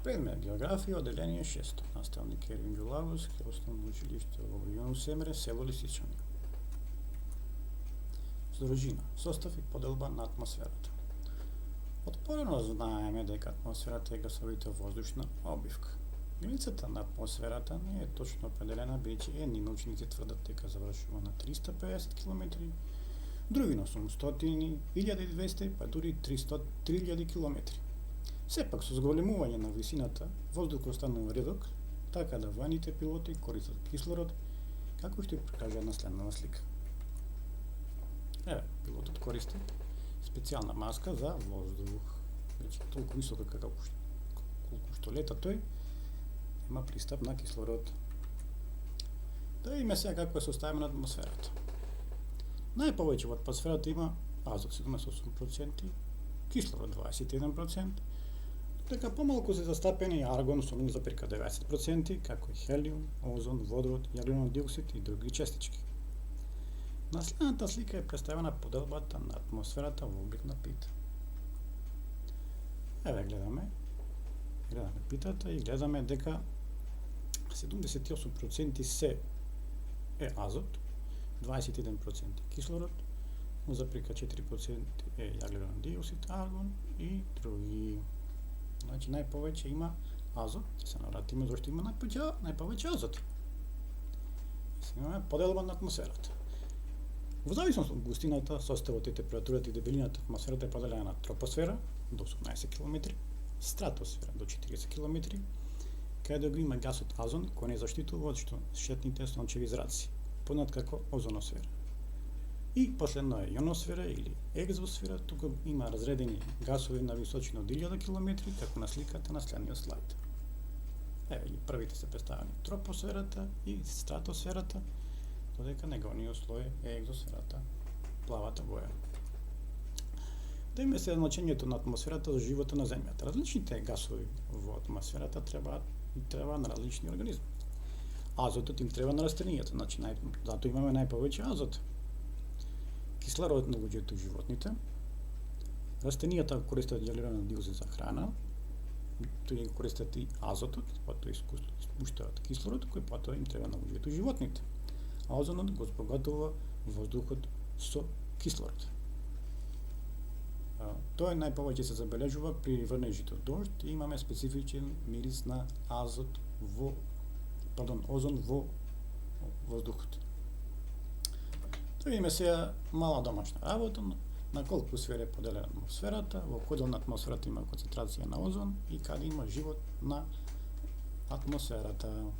Предмет географија, одделение 6. Наставник Ервин Ѓулаговски, Основно училиште во регион Семере, село Лисичани. Содржина, состав и поделба на атмосферата. Отпорено знаеме дека атмосферата е гасовита воздушна обивка. Границата на атмосферата не е точно определена, бидејќи едни научници тврдат дека завршува на 350 км, други на 800, 1200, па дури 3000 км. Сепак со зголемување на висината, воздухот станува редок, така да воените пилоти користат кислород, како што прикажа на следната слика. Еве, пилотот користи специјална маска за воздух. Значи, толку високо колку што лета тој, има пристап на кислород. Да видиме сега како е составена на атмосферата. Најповеќе во атмосферата има азот 78%, кислород 21%, дека помалку се застапени аргон со 0,90%, како и хелиум, озон, водород, јагленов диоксид и други частички. На следната слика е представена поделбата на атмосферата во облик на пита. Еве гледаме питата и гледаме дека 78% се е азот, 21% кислород, 0,4% е јагленов диоксид, аргон и други. Значи најповеќе има азот, се навратиме зашто има најповеќе азот. Сега имаме поделба на атмосферата. Во зависност од густината, составот и температурата и дебелината атмосферата е поделена на тропосфера до 18 км, стратосфера до 40 км, каде го има гасот азон кој не заштитува од штетните сончеви зраци, познат како озоносфера. И последно е јоносфера или екзосфера, тука има разредени гасови на височина од 1000 км, како на сликата на следниот слайд. Еве ги првите се представени тропосферата и стратосферата, додека неговниот слој е екзосферата, плавата боја. Да има се значењето на атмосферата за животот на земјата. Различните гасови во атмосферата треба на различни организми. Азотот им треба на растенијата, значи затоа имаме најповеќе азот. Кислородот на луѓето и животните. Растенијата користат јагленов диоксид за храна, тој користат и азотот, потоа испуштаат кислород, кој потоа им треба на луѓето и животните. А озонот го збогатува воздухот со кислород. Тоа најповеќе се забележува при врнежите од дожд и имаме специфичен мирис на озон во воздухот. Тоа име сега мала домашна работа, на колку сфери е поделена атмосферата, во кој дел на атмосферата има концентрација на озон и каде има живот на атмосферата.